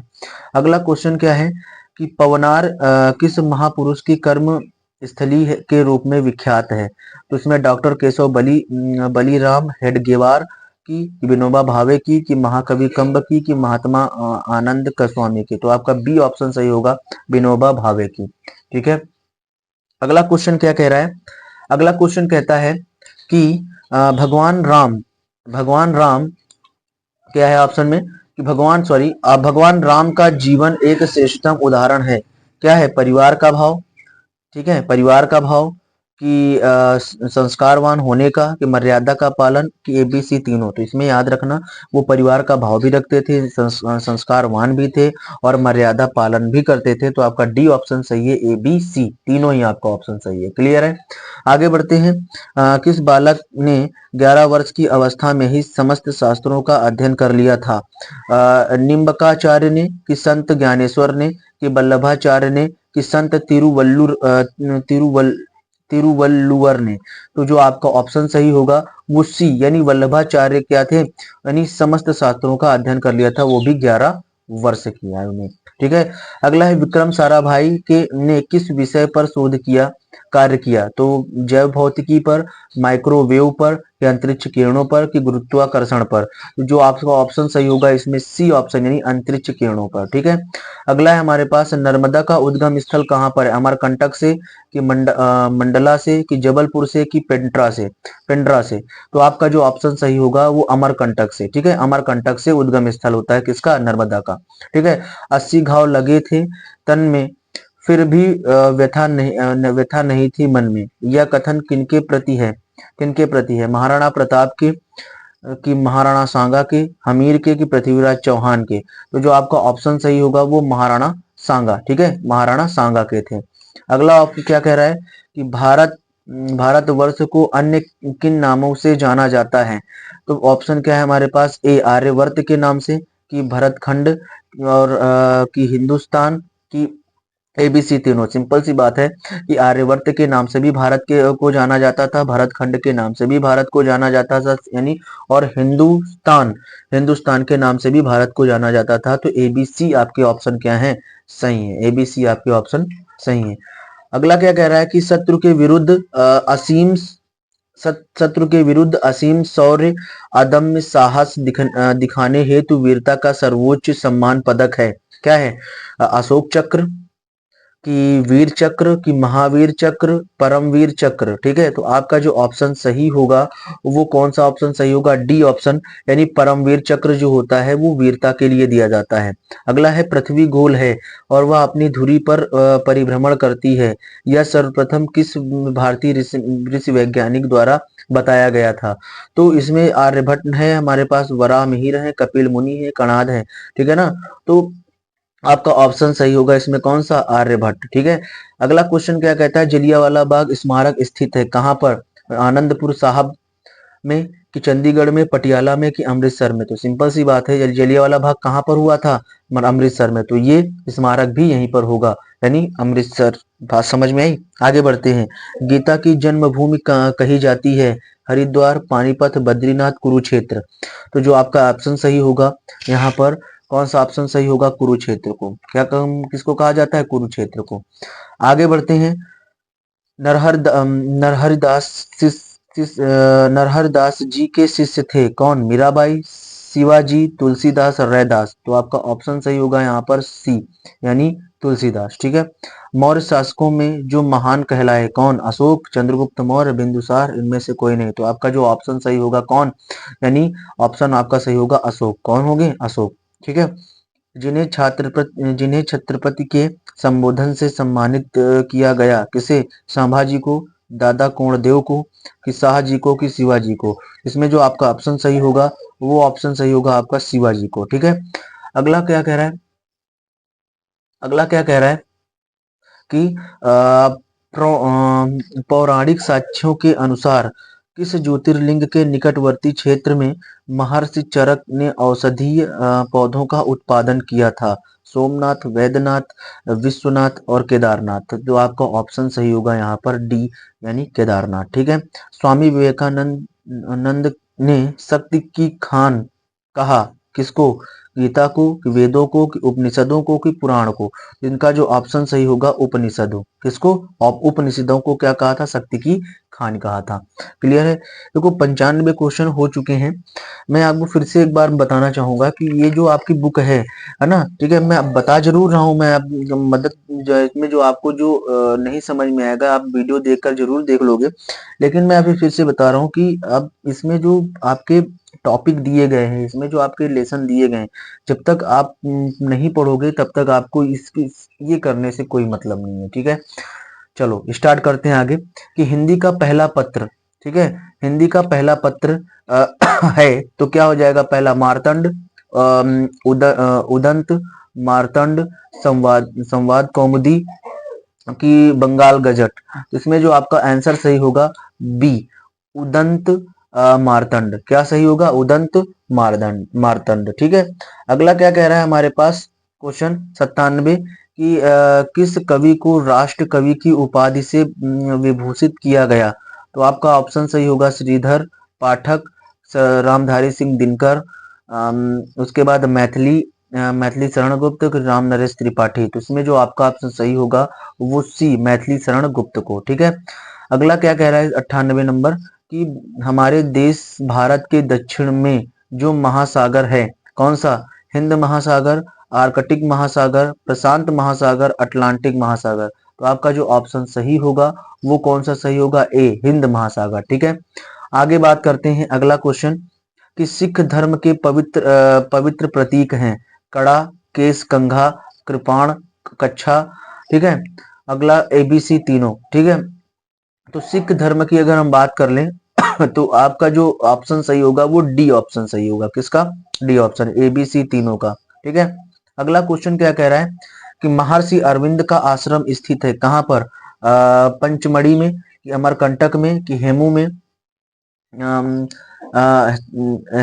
अगला क्वेश्चन क्या है कि पवनार किस महापुरुष की कर्म स्थली के रूप में विख्यात है? तो इसमें डॉक्टर केशव बलीराम हेडगेवार की, विनोबा भावे की, कि महाकवि कंब की, कि महात्मा आनंद गोस्वामी की? तो आपका बी ऑप्शन सही होगा, विनोबा भावे की। ठीक है, अगला क्वेश्चन क्या कह रहा है? अगला क्वेश्चन कहता है कि भगवान राम क्या है ऑप्शन में कि भगवान राम का जीवन एक श्रेष्ठतम उदाहरण है। क्या है? परिवार का भाव, ठीक है, परिवार का भाव, कि संस्कारवान होने का, कि मर्यादा का पालन, कि एबीसी तीनों? तो इसमें याद रखना, वो परिवार का भाव भी रखते थे, संस्कारवान भी थे और मर्यादा पालन भी करते थे। तो आपका डी ऑप्शन सही है, एबीसी तीनों ही आपका ऑप्शन सही है। क्लियर है? आगे बढ़ते हैं। किस बालक ने 11 वर्ष की अवस्था में ही समस्त शास्त्रों का अध्ययन कर लिया था? निम्बकाचार्य ने, कि संत ज्ञानेश्वर ने, कि वल्लभाचार्य ने, कि संत तिरुवल्लुवर ने? तो जो आपका ऑप्शन सही होगा वो सी, यानी वल्लभाचार्य क्या थे, यानी समस्त शास्त्रों का अध्ययन कर लिया था, वो भी 11 वर्ष की आयु में। ठीक है, अगला है विक्रम साराभाई के ने किस विषय पर कार्य किया? तो जैव भौतिकी पर, माइक्रोवेव पर, या अंतरिक्ष किरणों पर, कि गुरुत्वाकर्षण पर? तो जो आपका ऑप्शन सही होगा इसमें सी ऑप्शन, यानी अंतरिक्ष किरणों पर। ठीक है, अगला है हमारे पास नर्मदा का उद्गम स्थल कहाँ पर है? अमरकंटक से, कि मंडला से, कि जबलपुर से, कि पेंड्रा से? तो आपका जो ऑप्शन सही होगा वो अमरकंटक से। ठीक है, अमरकंटक से उद्गम स्थल होता है किसका? नर्मदा का। ठीक है, 80 घाव लगे थे तन में, फिर भी व्यथा नहीं थी मन में, यह कथन किनके प्रति है? किनके प्रति है? महाराणा प्रताप के, कि महाराणा सांगा के, हमीर के, कि पृथ्वीराज चौहान के? तो जो आपका ऑप्शन सही होगा वो महाराणा सांगा। ठीक है, महाराणा सांगा के थे। अगला आपको क्या कह रहा है कि भारतवर्ष को अन्य किन नामों से जाना जाता है? तो ऑप्शन क्या है हमारे पास? ए आर्यवर्त के नाम से, कि भरतखंड, और कि हिंदुस्तान, की एबीसी तीनों? सिंपल सी बात है कि आर्यवर्त के नाम से भी भारत के को जाना जाता था, भरतखंड के नाम से भी भारत को जाना जाता था, यानी, और हिंदुस्तान के नाम से भी भारत को जाना जाता था। तो एबीसी आपके ऑप्शन क्या है? सही है, एबीसी आपके ऑप्शन सही है। अगला क्या कह रहा है कि शत्रु के विरुद्ध असीम शौर्य, अदम्य साहस दिखाने हेतु वीरता का सर्वोच्च सम्मान पदक है? क्या है? अशोक चक्र, कि वीर चक्र, कि महावीर चक्र, परमवीर चक्र? ठीक है, तो आपका जो ऑप्शन सही होगा वो कौन सा ऑप्शन सही होगा? डी ऑप्शन, यानी परमवीर चक्र जो होता है वो वीरता के लिए दिया जाता है। अगला है पृथ्वी गोल है और वह अपनी धुरी पर परिभ्रमण करती है, यह सर्वप्रथम किस भारतीय ऋषि वैज्ञानिक द्वारा बताया गया था? तो इसमें आर्यभट्ट है हमारे पास, वराहमिहिर है, कपिल मुनि है, कणाद है। ठीक है ना, तो आपका ऑप्शन सही होगा इसमें कौन सा? आर्यभट्ट। ठीक है, अगला क्वेश्चन क्या कहता है? जलियांवाला बाग स्मारक स्थित है कहाँ पर? आनंदपुर साहब में कि चंडीगढ़ में, पटियाला में कि अमृतसर में? तो सिंपल सी बात है, जलियांवाला बाग कहाँ पर हुआ था? अमृतसर में। तो ये स्मारक भी यहीं पर होगा, यानी अमृतसर। बात समझ में आई? आगे बढ़ते हैं। गीता की जन्मभूमि कही जाती है? हरिद्वार, पानीपत, बद्रीनाथ, कुरुक्षेत्र। तो जो आपका ऑप्शन सही होगा यहाँ पर, कौन सा ऑप्शन सही होगा? कुरुक्षेत्र को। क्या किसको कहा जाता है? कुरुक्षेत्र को। आगे बढ़ते हैं। नरहरदास नरहरदास जी के शिष्य थे कौन? मीराबाई, शिवाजी, तुलसीदास, रैदास। तो आपका ऑप्शन सही होगा यहाँ पर सी, यानी तुलसीदास। ठीक है। मौर्य शासकों में जो महान कहलाए कौन? अशोक, चंद्रगुप्त मौर्य, बिंदुसार, इनमें से कोई नहीं। तो आपका जो ऑप्शन सही होगा कौन? यानी ऑप्शन आपका सही होगा अशोक। कौन होंगे? अशोक। ठीक है। जिन्हें छत्रपति के संबोधन से सम्मानित किया गया, किसे? संभाजी को, दादा कोंडदेव को, कि शाह जी को, कि शिवाजी को? इसमें जो आपका ऑप्शन सही होगा वो ऑप्शन सही होगा आपका शिवाजी को। ठीक है। अगला क्या कह रहा है? अगला क्या कह रहा है कि पौराणिक साक्ष्यों के अनुसार किस ज्योतिर्लिंग के निकटवर्ती क्षेत्र में महर्षि चरक ने औषधीय पौधों का उत्पादन किया था? सोमनाथ, वैद्यनाथ, विश्वनाथ और केदारनाथ। जो आपका ऑप्शन सही होगा यहाँ पर डी, यानी केदारनाथ। ठीक है। स्वामी विवेकानंद नंद ने शक्ति की खान कहा किसको? गीता को, कि वेदों को, कि उपनिषदों को, कि पुराण को? इनका जो ऑप्शन सही होगा उपनिषदों। किसको? उपनिषदों को क्या कहा था? शक्ति की खान कहा था। क्लियर है? देखो 95 क्वेश्चन हो चुके हैं। मैं आपको फिर से एक बार बताना चाहूंगा कि ये जो आपकी बुक है ना? ठीक है। मैं अब बता जरूर रहा हूँ, मैं आप मदद इसमें जो आपको जो नहीं समझ में आएगा आप वीडियो देखकर जरूर देख लोगे, लेकिन मैं अभी फिर से बता रहा हूँ कि अब इसमें जो आपके टॉपिक दिए गए हैं, इसमें जो आपके लेसन दिए गए हैं, जब तक आप नहीं पढ़ोगे तब तक आपको इसकी ये करने से कोई मतलब नहीं है। ठीक है। चलो स्टार्ट करते हैं आगे कि हिंदी का पहला पत्र। ठीक है। हिंदी का पहला पत्र है तो क्या हो जाएगा? पहला मार्तंड, उदंत, मार्तंड, संवाद, संवाद कौमुदी, कि बंगाल गजट। तो इसमें जो आपका आंसर सही होगा बी, उदंत मार्तंड। क्या सही होगा? उदंत मार्तंड। ठीक है। अगला क्या कह रहा है हमारे पास? क्वेश्चन 97 कि किस कवि को राष्ट्र कवि की उपाधि से विभूषित किया गया? तो आपका ऑप्शन सही होगा श्रीधर पाठक, रामधारी सिंह दिनकर, उसके बाद मैथिली शरण गुप्त, राम नरेश त्रिपाठी। तो इसमें जो आपका ऑप्शन सही होगा वो सी, मैथिली शरण गुप्त को। ठीक है। अगला क्या कह रहा है 98 नंबर कि हमारे देश भारत के दक्षिण में जो महासागर है कौन सा? हिंद महासागर, आर्कटिक महासागर, प्रशांत महासागर, अटलांटिक महासागर। तो आपका जो ऑप्शन सही होगा वो कौन सा सही होगा? ए, हिंद महासागर। ठीक है। आगे बात करते हैं अगला क्वेश्चन कि सिख धर्म के पवित्र प्रतीक हैं कड़ा, केस, कंघा, कृपाण, कच्छा। ठीक है। अगला एबीसी तीनों। ठीक है। तो सिख धर्म की अगर हम बात कर लें तो आपका जो ऑप्शन सही होगा वो डी ऑप्शन सही होगा। किसका? डी ऑप्शन, एबीसी तीनों का। ठीक है। अगला क्वेश्चन क्या कह रहा है कि महर्षि अरविंद का आश्रम स्थित है कहाँ पर? पंचमढ़ी में, कि अमरकंटक में, कि हेमू में,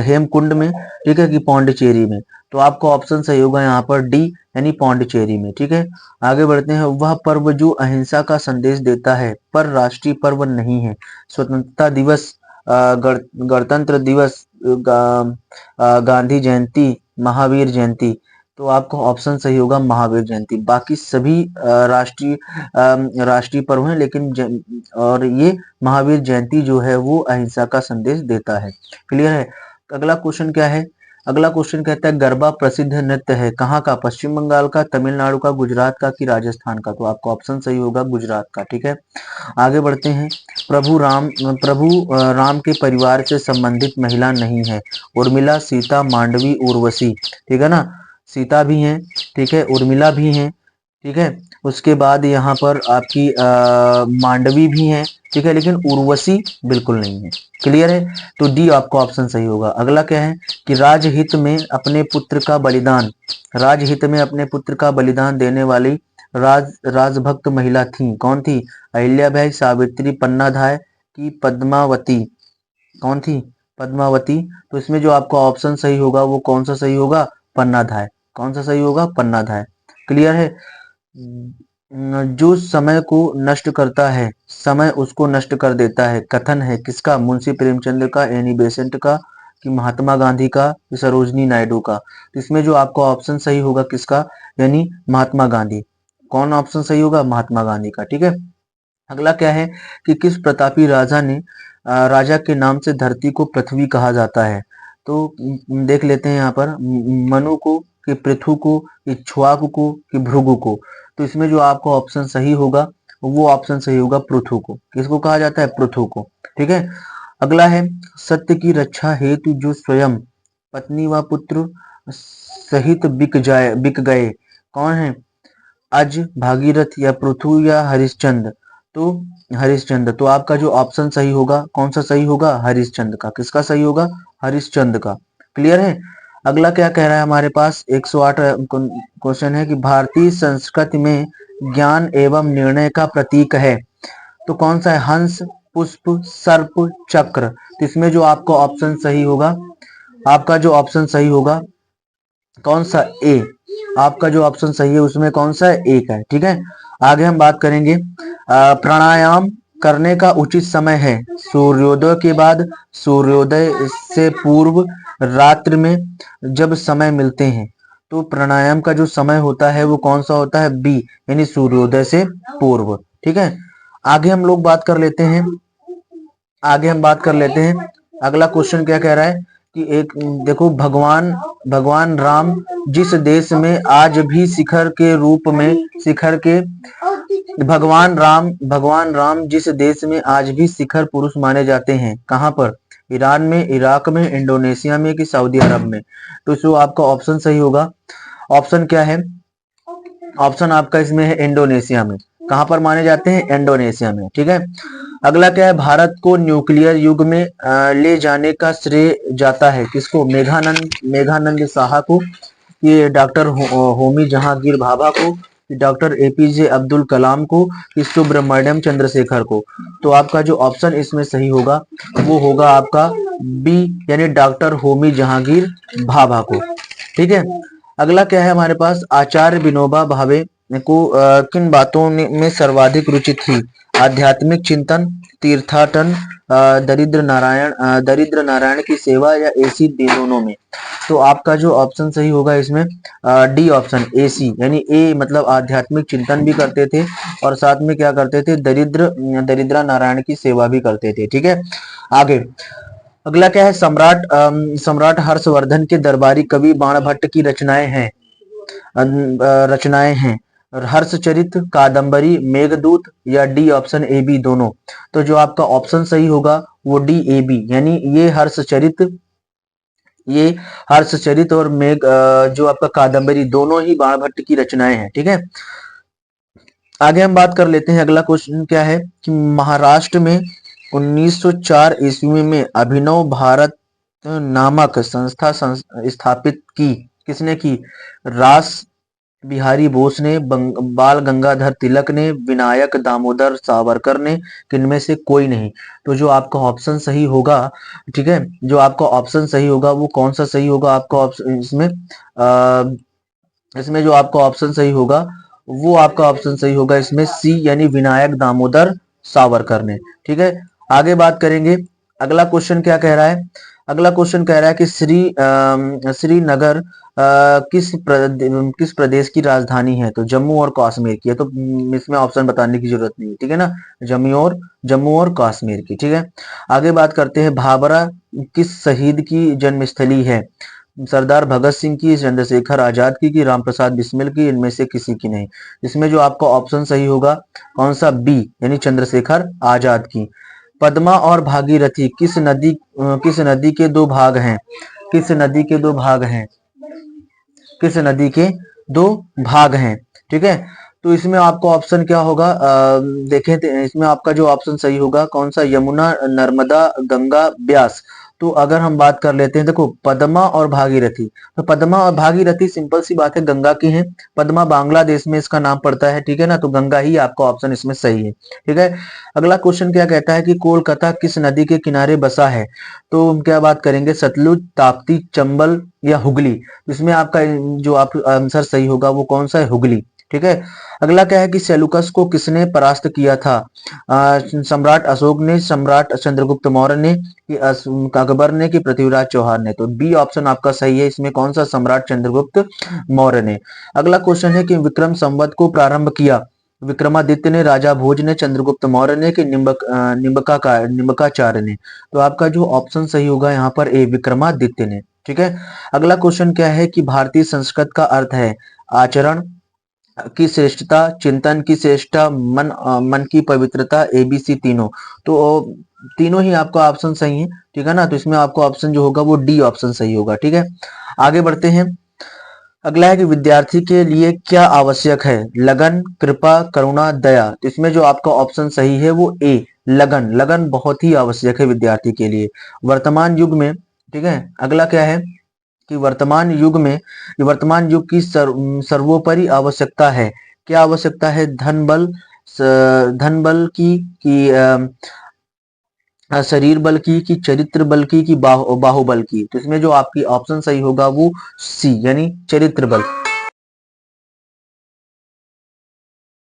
हेमकुंड में, ठीक है, कि पौंडीचेरी में? तो आपका ऑप्शन सही होगा यहाँ पर डी, यानी पौंडीचेरी में। ठीक है। आगे बढ़ते हैं। वह पर्व जो अहिंसा का संदेश देता है पर राष्ट्रीय पर्व नहीं है? स्वतंत्रता दिवस, गणतंत्र दिवस, गांधी जयंती, महावीर जयंती। तो आपका ऑप्शन सही होगा महावीर जयंती। बाकी सभी राष्ट्रीय पर्व हैं, लेकिन और ये महावीर जयंती जो है वो अहिंसा का संदेश देता है। क्लियर है? अगला क्वेश्चन क्या है? अगला क्वेश्चन कहता है गरबा प्रसिद्ध नृत्य है कहाँ का? पश्चिम बंगाल का, तमिलनाडु का, गुजरात का, कि राजस्थान का? तो आपका ऑप्शन सही होगा गुजरात का। ठीक है। आगे बढ़ते हैं। प्रभु राम के परिवार से संबंधित महिला नहीं है? उर्मिला, सीता, मांडवी, उर्वशी। ठीक है ना? सीता भी हैं, ठीक है, उर्मिला भी हैं, ठीक है, उसके बाद यहाँ पर आपकी मांडवी भी हैं, ठीक है, लेकिन उर्वशी बिल्कुल नहीं है। क्लियर है? तो डी आपका ऑप्शन सही होगा। अगला क्या है कि राजहित में अपने पुत्र का बलिदान, राजहित में अपने पुत्र का बलिदान देने वाली राजभक्त महिला थी कौन थी? अहिल्याबाई, सावित्री, पन्नाधाय, की पद्मावती? कौन थी? पद्मावती। तो इसमें जो आपका ऑप्शन सही होगा वो कौन सा सही होगा? पन्नाधाय। कौन सा सही होगा? पन्नाधाय। क्लियर है? जो समय को नष्ट करता है समय उसको नष्ट कर देता है, कथन है किसका? मुंशी प्रेमचंद का, एनी बेसेंट का, कि महात्मा गांधी का, कि सरोजनी नायडू का? तो इसमें जो आपका ऑप्शन सही होगा किसका? यानी महात्मा गांधी। कौन ऑप्शन सही होगा? महात्मा गांधी का। ठीक है। अगला क्या है कि किस प्रतापी राजा ने राजा के नाम से धरती को पृथ्वी कहा जाता है? तो देख लेते हैं यहाँ पर, मनु को, कि पृथु को, कि इक्ष्वाकु को, कि भृगु को? तो इसमें जो आपका ऑप्शन सही होगा वो ऑप्शन सही होगा पृथु को। किसको कहा जाता है? पृथु को। ठीक है। अगला है, सत्य की रक्षा हेतु जो स्वयं पत्नी व पुत्र सहित बिक गए, कौन है? अज, भागीरथ, या पृथु, या हरिश्चंद्र? तो हरिश्चंद्र। तो आपका जो ऑप्शन सही होगा कौन सा सही होगा? हरिश्चंद्र का। किसका सही होगा? हरिश्चंद्र का। क्लियर है? अगला क्या कह रहा है हमारे पास? 108 क्वेश्चन है कि भारतीय संस्कृति में ज्ञान एवं निर्णय का प्रतीक है, तो कौन सा है? हंस, पुष्प, सर्प, चक्र? तो इसमें जो आपका ऑप्शन सही होगा, आपका जो ऑप्शन सही होगा कौन सा? ए। आपका जो ऑप्शन सही है उसमें कौन सा है? एक है। ठीक है। आगे हम बात करेंगे, प्राणायाम करने का उचित समय है सूर्योदय के बाद, सूर्योदय से पूर्व, रात्रि में, जब समय मिलते हैं। तो प्राणायाम का जो समय होता है वो कौन सा होता है? बी, यानी सूर्योदय से पूर्व। ठीक है। आगे हम लोग बात कर लेते हैं, आगे हम बात कर लेते हैं। अगला क्वेश्चन क्या कह रहा है कि एक देखो, भगवान भगवान राम जिस देश में आज भी शिखर के रूप में शिखर के भगवान राम जिस देश में आज भी शिखर पुरुष माने जाते हैं, कहाँ पर? ईरान में, इराक में, इंडोनेशिया में, कि सऊदी अरब में? तो जो आपका ऑप्शन सही होगा, ऑप्शन क्या है? ऑप्शन आपका इसमें है इंडोनेशिया में। कहां पर माने जाते हैं? इंडोनेशिया में। ठीक है। अगला क्या है? भारत को न्यूक्लियर युग में ले जाने का श्रेय जाता है किसको? मेघानंद साहा को, ये डॉक्टर होमी जहांगीर भाभा को, डॉक्टर एपीजे अब्दुल कलाम को, कि सुब्रमण्यम चंद्रशेखर को? तो आपका जो ऑप्शन इसमें सही होगा वो होगा आपका बी, यानी डॉक्टर होमी जहांगीर भाभा को। ठीक है। अगला क्या है हमारे पास? आचार्य विनोबा भावे को किन बातों में सर्वाधिक रुचि थी? आध्यात्मिक चिंतन, तीर्थाटन, दरिद्र नारायण की सेवा, या एसी दोनों में? तो आपका जो ऑप्शन सही होगा इसमें डी ऑप्शन, एसी, यानी ए मतलब आध्यात्मिक चिंतन भी करते थे और साथ में क्या करते थे? दरिद्र नारायण की सेवा भी करते थे। ठीक है। आगे अगला क्या है? सम्राट हर्षवर्धन के दरबारी कवि बाणभट्ट की रचनाएं हैं, हर्षचरित, कादंबरी, मेघदूत, या डी ऑप्शन ए बी दोनों? तो जो आपका ऑप्शन सही होगा वो डी ए बी, यानी ये हर्षचरित और मेघ जो आपका कादंबरी, दोनों ही बाणभट्ट की रचनाएं हैं। ठीक है। आगे हम बात कर लेते हैं। अगला क्वेश्चन क्या है कि महाराष्ट्र में 1904 ईस्वी में अभिनव भारत नामक संस्था स्थापित की, किसने की? रास बिहारी बोस ने, बाल गंगाधर तिलक ने, विनायक दामोदर सावरकर ने, किनमें से कोई नहीं? तो जो आपका ऑप्शन सही होगा, ठीक है, जो आपका ऑप्शन सही होगा वो कौन सा सही होगा? आपका ऑप्शन इसमें जो आपका ऑप्शन सही होगा वो आपका ऑप्शन सही होगा इसमें सी, यानी विनायक दामोदर सावरकर ने। ठीक है। आगे बात करेंगे। अगला क्वेश्चन क्या कह रहा है? अगला क्वेश्चन कह रहा है कि श्रीनगर किस प्रदेश की राजधानी है? तो जम्मू और कश्मीर की है। तो इसमें ऑप्शन बताने की जरूरत नहीं है। ठीक है ना? जम्मू और कश्मीर की। ठीक है। आगे बात करते हैं, भाभरा किस शहीद की जन्मस्थली है? सरदार भगत सिंह की, चंद्रशेखर आजाद की, रामप्रसाद बिस्मिल की, इनमें से किसी की नहीं? इसमें जो आपका ऑप्शन सही होगा कौन सा? बी, यानी चंद्रशेखर आजाद की। पद्मा और भागीरथी किस नदी के दो भाग हैं? किस नदी के दो भाग हैं? किस नदी के दो भाग हैं? ठीक है। तो इसमें आपका ऑप्शन क्या होगा? देखें तो इसमें आपका जो ऑप्शन सही होगा कौन सा? यमुना, नर्मदा, गंगा, ब्यास। तो अगर हम बात कर लेते हैं, देखो पद्मा और भागीरथी, तो पद्मा और भागीरथी सिंपल सी बात है गंगा की है। पद्मा बांग्लादेश में इसका नाम पड़ता है, ठीक है ना, तो गंगा ही आपका ऑप्शन इसमें सही है। ठीक है, अगला क्वेश्चन क्या कहता है कि कोलकाता किस नदी के किनारे बसा है? तो हम क्या बात करेंगे, सतलुज, ताप्ती, चंबल या हुगली? इसमें आपका जो आप आंसर सही होगा वो कौन सा है, हुगली। ठीक है, अगला क्या है कि सेलुकस को किसने परास्त किया था? सम्राट अशोक ने, सम्राट चंद्रगुप्त मौर्य ने, कि अकबर ने, कि पृथ्वीराज चौहान ने? तो बी ऑप्शन आपका सही है, इसमें कौन सा, सम्राट चंद्रगुप्त मौर्य ने। अगला क्वेश्चन है कि विक्रम संवत को प्रारंभ किया? विक्रमादित्य ने, राजा भोज ने, चंद्रगुप्त मौर्य ने, कि निम्बकाचार्य ने? तो आपका जो ऑप्शन सही होगा यहाँ पर ए, विक्रमादित्य ने। ठीक है, अगला क्वेश्चन क्या है कि भारतीय संस्कृत का अर्थ है आचरण की श्रेष्ठता, चिंतन की श्रेष्ठता, मन की पवित्रता, एबीसी तीनों? तो तीनों ही आपका ऑप्शन सही है। ठीक है ना, तो इसमें आपका ऑप्शन जो होगा वो डी ऑप्शन सही होगा। ठीक है, आगे बढ़ते हैं। अगला है कि विद्यार्थी के लिए क्या आवश्यक है? लगन, कृपा, करुणा, दया? तो इसमें जो आपका ऑप्शन सही है वो ए, लगन। लगन बहुत ही आवश्यक है विद्यार्थी के लिए वर्तमान युग में। ठीक है, अगला क्या है कि वर्तमान युग की सर्वोपरि आवश्यकता है। क्या आवश्यकता है? धन बल, धन बल की शरीर बल की चरित्र बल की बाहुबल की? तो इसमें जो आपकी ऑप्शन सही होगा वो सी, यानी चरित्र बल।